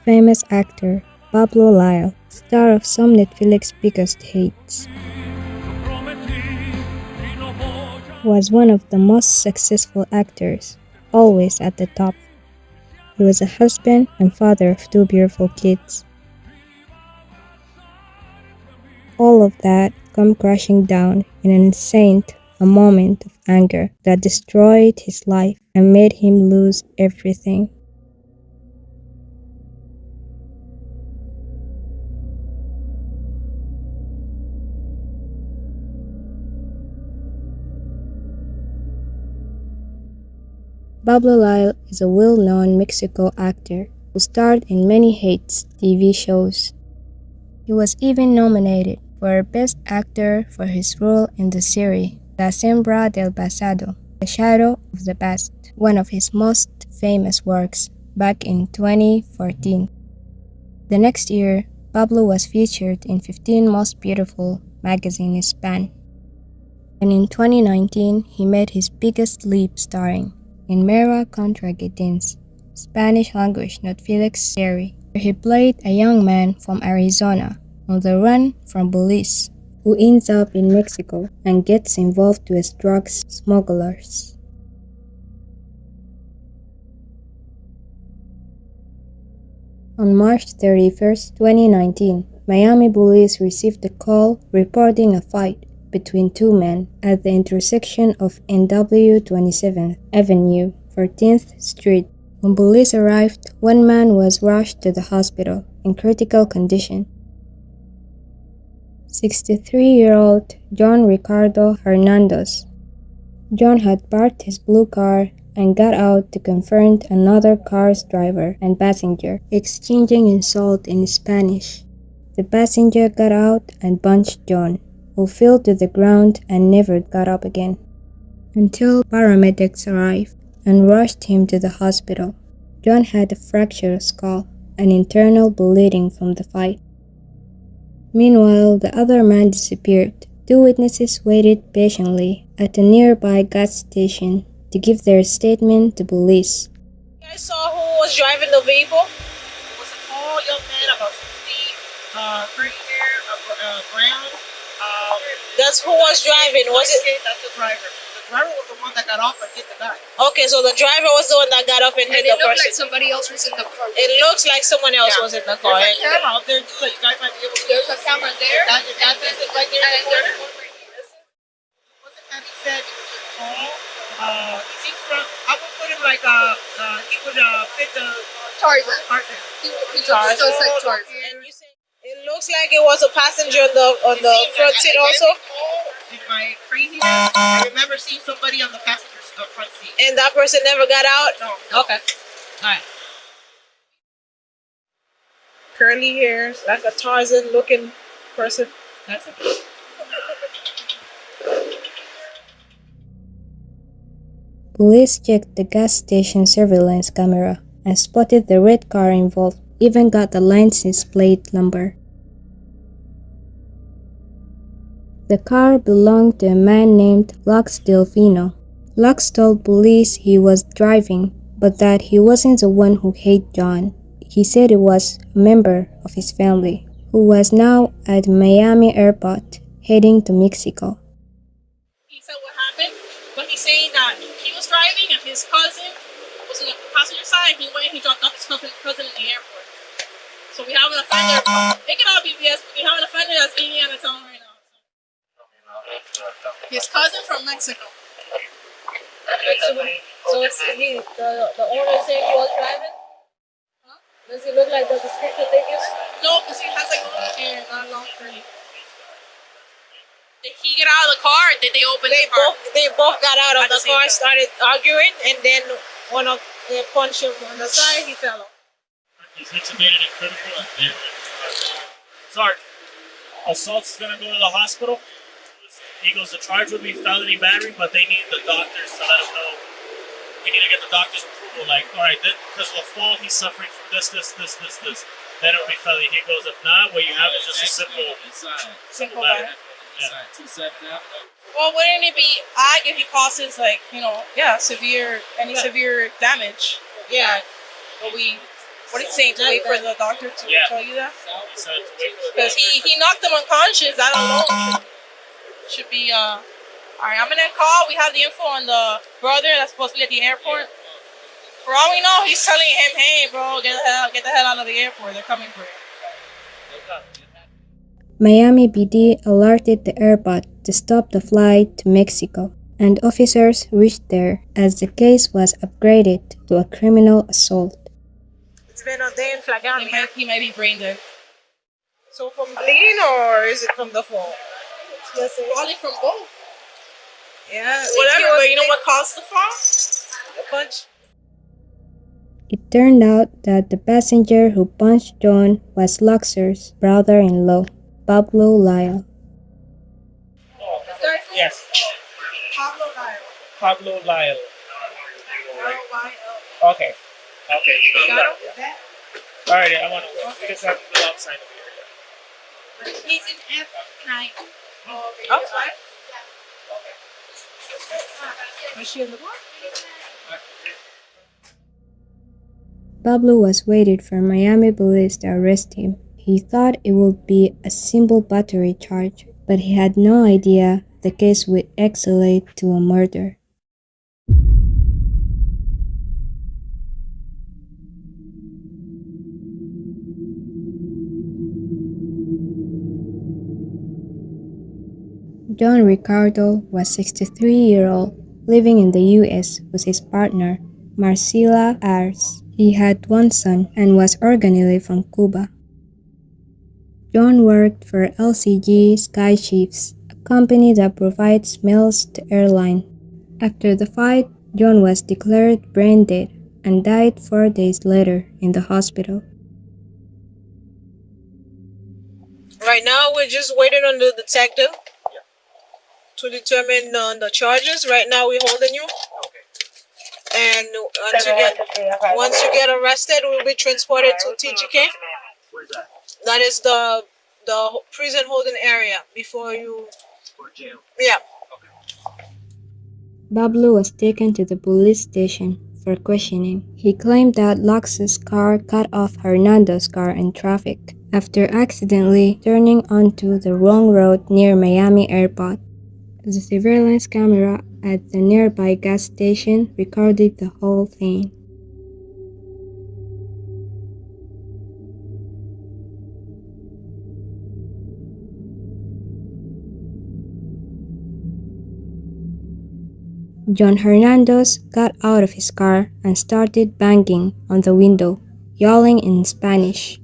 Famous actor Pablo Lyle, star of some Netflix biggest hits, was one of the most successful actors, always at the top. He was a husband and father of two beautiful kids. All of that come crashing down in an instant, a moment of anger that destroyed his life and made him lose everything. Pablo Lyle is a well-known Mexico actor who starred in many hits TV shows. He was even nominated for Best Actor for his role in the series La Sombra del Pasado, The Shadow of the Past, one of his most famous works, back in 2014. The next year, Pablo was featured in 15 Most Beautiful magazine in Spain. And in 2019, he made his biggest leap starring in Mera contra Gitins, Spanish-language Netflix series, where he played a young man from Arizona on the run from police who ends up in Mexico and gets involved with drug smugglers. On March 31, 2019, Miami police received a call reporting a fight between two men at the intersection of NW 27th Avenue, 14th Street. When police arrived, one man was rushed to the hospital in critical condition. 63-year-old John Ricardo Hernandez. John had parked his blue car and got out to confront another car's driver and passenger, exchanging insults in Spanish. The passenger got out and punched John, who fell to the ground and never got up again, until paramedics arrived and rushed him to the hospital. John had a fractured skull and internal bleeding from the fight. Meanwhile, the other man disappeared. Two witnesses waited patiently at a nearby gas station to give their statement to police. You guys saw who was driving the vehicle? It was a tall young man, about 60, 30 hair, brown. That's who was driving, was it? That's the driver. The driver was the one that got off and hit the guy. Okay, so the driver was the one that got off and hit the person. It looked like somebody else was in the car. It looks like someone else was in the car. There's a camera out there too, you guys might be able to. There's a camera there. That is right there. And there. What's the man he said? He was just tall. He seems from. I would put him like he would fit the Tarzan. He just like Tarzan. And you say it looks like it was a passenger on the front seat also. In my crazy, I remember seeing somebody on the passenger front seat. And that person never got out? No. Okay. Alright. Curly hair, like a Tarzan looking person. That's it. Police checked the gas station surveillance camera and spotted the red car involved, even got the license plate number. The car belonged to a man named Lux Delfino. Lux told police he was driving, but that he wasn't the one who hit John. He said it was a member of his family, who was now at Miami airport, heading to Mexico. He said what happened, but he's saying that he was driving and his cousin was on the passenger side. He went and he dropped off his cousin in the airport. So we have an offender. It can all be BS, but we have an offender that's in on its own right now. His cousin from Mexico. So it's the owner saying he was driving? Huh? Does he look like the description they use? No, because he has like long hair, not long curly. Did he get out of the car or did they open the car? They both got out of the car, started arguing, and then one of them punched him on the side, he fell off. He's intubated and critical and dead. Sarge, assault's gonna go to the hospital. He goes, the charge would be felony battery, but they need the doctors to let him know. We need to get the doctor's approval. Like, all right, because of the fall, he's suffering from this. Then it'll be felony. He goes, if not, what you have is just a simple battery. Yeah. Well, wouldn't it be odd if he causes severe damage? Yeah. But we What did he say? To wait for the doctor to tell you that? He said to wait for the Because doctor. he knocked him unconscious. I don't know. Should be, Alright, I'm gonna call. We have the info on the brother that's supposed to be at the airport. For all we know, he's telling him, hey, bro, get the hell out of the airport. They're coming for you. Miami PD alerted the airport to stop the flight to Mexico, and officers reached there as the case was upgraded to a criminal assault. It's been a day in flagrante. He might be brain dead. So from bleeding or is it from the fall? Probably from both. Yeah, whatever, but you know what caused the fall? The punch. It turned out that the passenger who punched John was Luxor's brother-in-law, Pablo Lyle. Yes. Pablo Lyle. Pablo Lyle. L-Y-L. Okay. All right, I want to. We just have to go outside of here. He's in F9. Outside? Was she in the bar? Pablo was waiting for Miami police to arrest him. He thought it would be a simple battery charge, but he had no idea the case would escalate to a murder. John Ricardo was a 63-year-old living in the U.S. with his partner, Marcela Ars. He had one son and was originally from Cuba. John worked for LCG Skyships, a company that provides meals to airlines. After the fight, John was declared brain dead and died 4 days later in the hospital. Right now, we're just waiting on the detective to determine the charges. Right now, we're holding you. And once you get arrested, we'll be transported to TGK. Where's that? That is the prison holding area before you. For jail. Yeah. Pablo was taken to the police station for questioning. He claimed that Lux's car cut off Hernando's car in traffic after accidentally turning onto the wrong road near Miami Airport. The surveillance camera at the nearby gas station recorded the whole thing. John Hernandez got out of his car and started banging on the window, yelling in Spanish.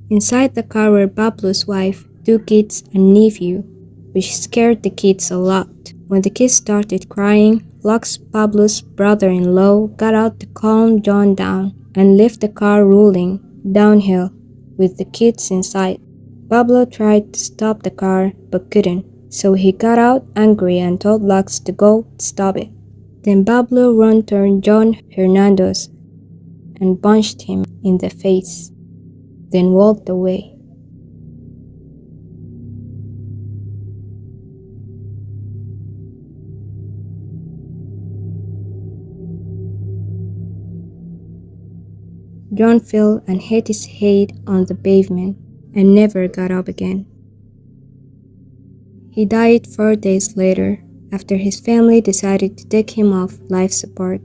Inside the car were Pablo's wife, 2 kids, and nephew, which scared the kids a lot. When the kids started crying, Lux, Pablo's brother-in-law, got out to calm John down and left the car rolling downhill with the kids inside. Pablo tried to stop the car but couldn't, so he got out angry and told Lux to go stop it. Then Pablo turned John Hernandez and punched him in the face, then walked away. John fell and hit his head on the pavement and never got up again. He died 4 days later after his family decided to take him off life support.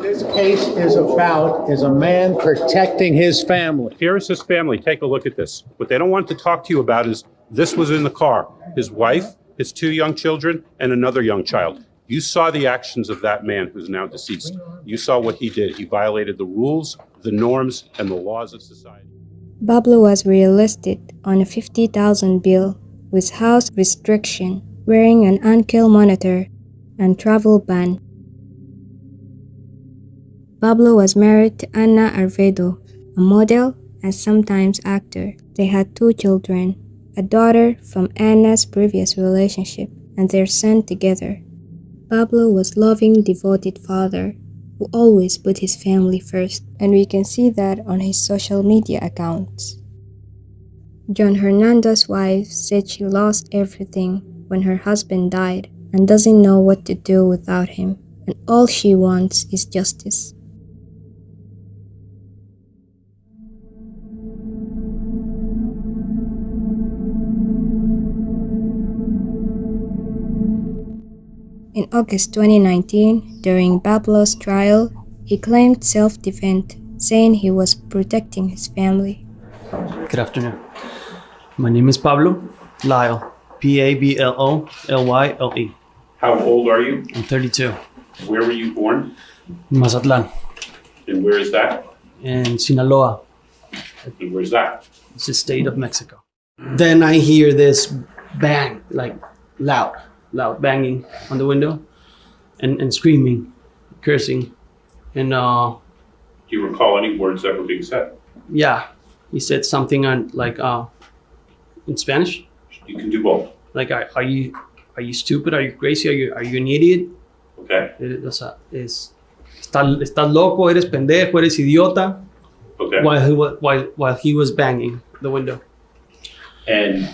This case is about is a man protecting his family. Here is his family. Take a look at this. What they don't want to talk to you about is this was in the car. His wife, his 2 young children, and another young child. You saw the actions of that man who's now deceased. You saw what he did. He violated the rules, the norms, and the laws of society. Pablo was rearrested on a $50,000 bill with house restriction, wearing an ankle monitor, and travel ban. Pablo was married to Ana Arvedo, a model and sometimes actor. They had 2 children, a daughter from Ana's previous relationship, and their son together. Pablo was a loving, devoted father who always put his family first, and we can see that on his social media accounts. John Hernandez's wife said she lost everything when her husband died and doesn't know what to do without him, and all she wants is justice. In August 2019, during Pablo's trial, he claimed self-defense, saying he was protecting his family. Good afternoon. My name is Pablo Lyle, Pablolyle. How old are you? I'm 32. Where were you born? Mazatlan, And where is that? in Sinaloa. And where's that? It's the state of Mexico. Then I hear this bang, like loud banging on the window, and screaming, cursing, and Do you recall any words that were being said? yeah, he said something on like in Spanish, You can do both. like are you stupid? Are you crazy? Are you an idiot? Okay. O sea, estás loco, eres pendejo, eres idiota. Okay. While he was banging the window. And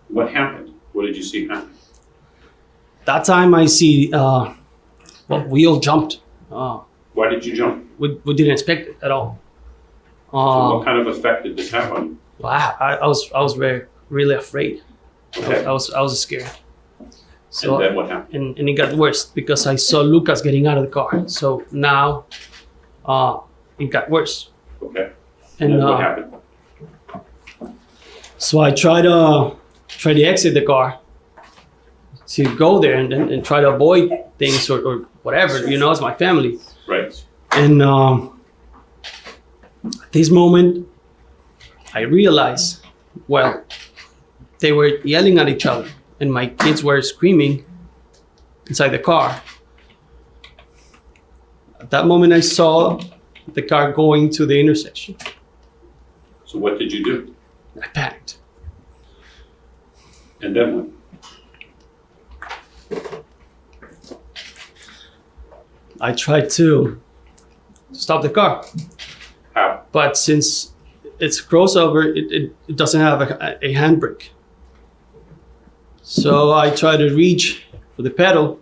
what happened? What did you see happen? That time I see, we all jumped. Why did you jump? We didn't expect it at all. So what kind of effect did this have on you? I was really afraid. Okay. I was scared. So And then what happened? and it got worse because I saw Lucas getting out of the car. So now, it got worse. Okay. And then what happened? so I try to exit the car, to go there and try to avoid things or whatever. You know, it's my family. Right. And at this moment, I realized, well, they were yelling at each other, and my kids were screaming inside the car. At that moment, I saw the car going to the intersection. So what did you do? I panicked. And then what? I tried to stop the car, How? but since it's a crossover, it doesn't have a handbrake. So I tried to reach for the pedal.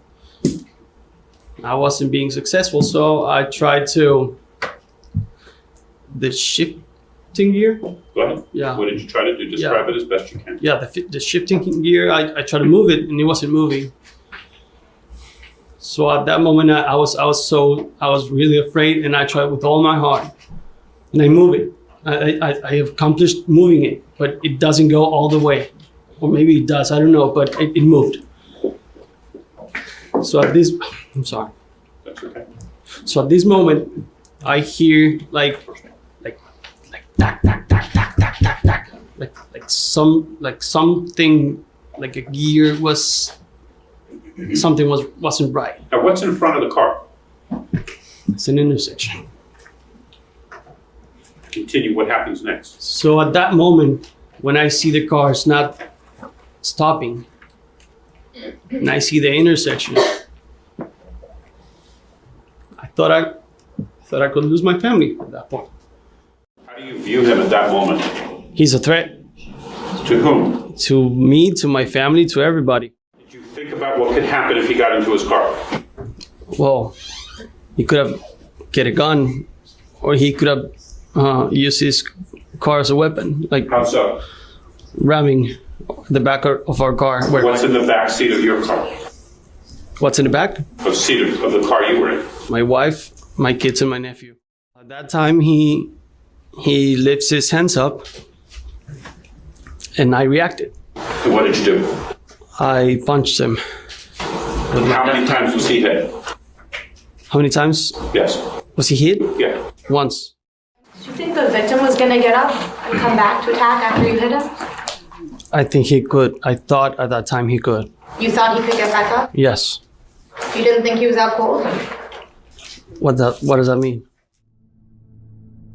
I wasn't being successful, so I tried to the shifting gear. Go ahead. Yeah. What did you try to do? Describe it as best you can. Yeah, the shifting gear. I tried to move it, and it wasn't moving. So at that moment, I was really afraid, and I tried with all my heart, and I move it. I have accomplished moving it, but it doesn't go all the way, or maybe it does. I don't know, but it moved. So at this, I'm sorry. That's okay. So at this moment, I hear like tack tack tack tack tack tack tack, like something like a gear was. Something wasn't right. Now what's in front of the car? It's an intersection. Continue. What happens next? So at that moment, when I see the cars not stopping, and I see the intersection, I thought I could lose my family at that point. How do you view him at that moment? He's a threat To whom? to me, to my family, to everybody. Did you think about what could happen if he got into his car? Well, he could have get a gun, or he could have used his car as a weapon, like How so? ramming the back of our car. What's in the back seat of your car? What's in the back? The seat of the car you were in? My wife, my kids, and my nephew. At that time, he lifts his hands up, and I reacted. And what did you do? I punched him. How many times was he hit? How many times Yes. was he hit? Yeah. Once. Do you think the victim was going to get up and come back to attack after you hit him? I think he could. I thought at that time he could. You thought he could get back up? Yes. You didn't think he was out cold? What does that mean?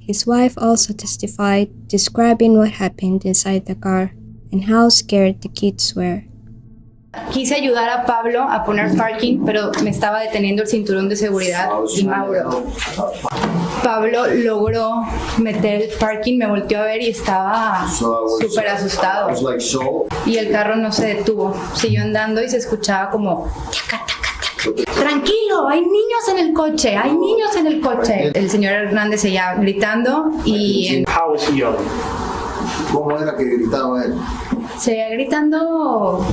His wife also testified, describing what happened inside the car and how scared the kids were. Quise ayudar a Pablo a poner parking, pero me estaba deteniendo el cinturón de seguridad y Mauro. Pablo logró meter el parking, me volteó a ver y estaba súper asustado. Y el carro no se detuvo, siguió andando y se escuchaba como... taca, taca, taca. Tranquilo, hay niños en el coche, hay niños en el coche. El señor Hernández seguía gritando y... How was he yelling? ¿Cómo era que gritaba él? Seguía gritando,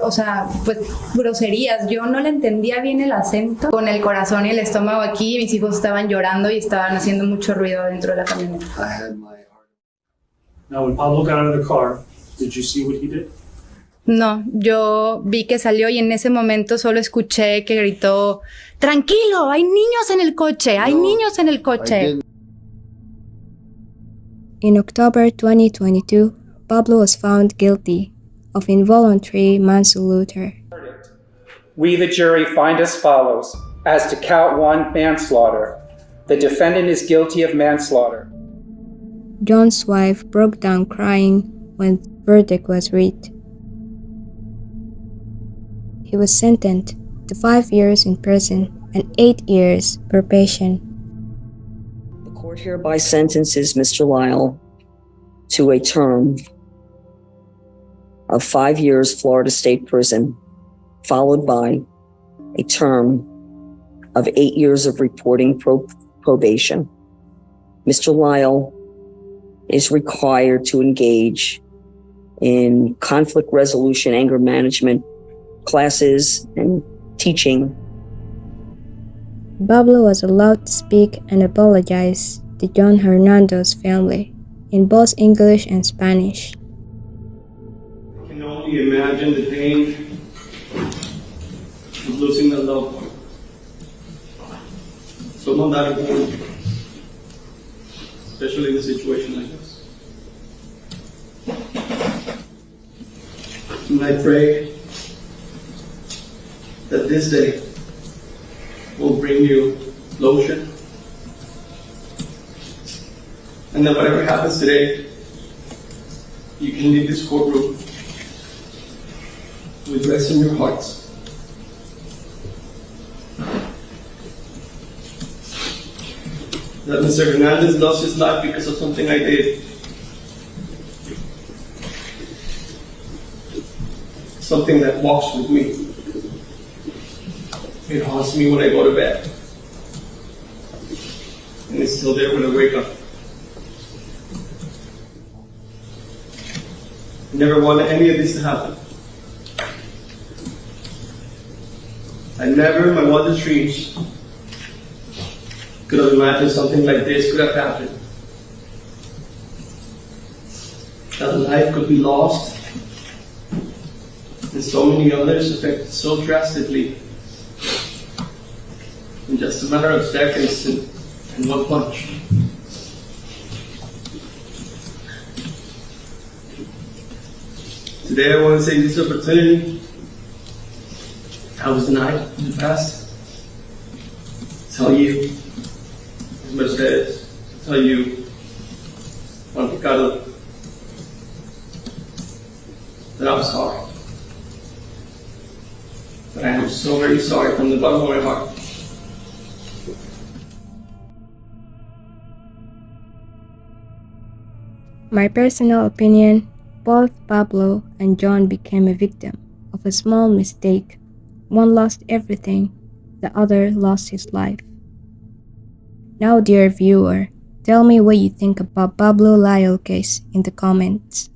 o sea, pues groserías. Yo no le entendía bien el acento. Con el corazón y el estómago aquí, mis hijos estaban llorando y estaban haciendo mucho ruido dentro de la camioneta. Now, when Pablo got out of the car, did you see what he did? No, yo vi que salió y en ese momento solo escuché que gritó, tranquilo, hay niños en el coche, hay niños en el coche. In October 2022, Pablo was found guilty of involuntary manslaughter. We, the jury, find as follows. As to count one, manslaughter. The defendant is guilty of manslaughter. John's wife broke down crying when the verdict was read. He was sentenced to 5 years in prison and 8 years probation. The court hereby sentences Mr. Lyle to a term of 5 years Florida State Prison, followed by a term of 8 years of reporting probation. Mr. Lyle is required to engage in conflict resolution, anger management classes, and teaching. Pablo was allowed to speak and apologize to John Hernando's family in both English and Spanish. I can only imagine the pain of losing a loved one. Someone that important, especially in a situation like this. And I pray that this day will bring you closure, and that whatever happens today, you can leave this courtroom with rest in your hearts. That Mr. Hernandez lost his life because of something I did. Something that walks with me. It haunts me when I go to bed. And it's still there when I wake up. I never wanted any of this to happen. I never in my wildest dreams could have imagined something like this could have happened. That a life could be lost and so many others affected so drastically in just a matter of seconds and one punch. Today I want to take this opportunity I was denied in the past to tell you, as Mercedes, to tell you, Juan Ricardo, that I'm sorry. That I am so very sorry from the bottom of my heart. My personal opinion, both Pablo and John became a victim of a small mistake. One lost everything, the other lost his life. Now, dear viewer, tell me what you think about Pablo Lyle case in the comments.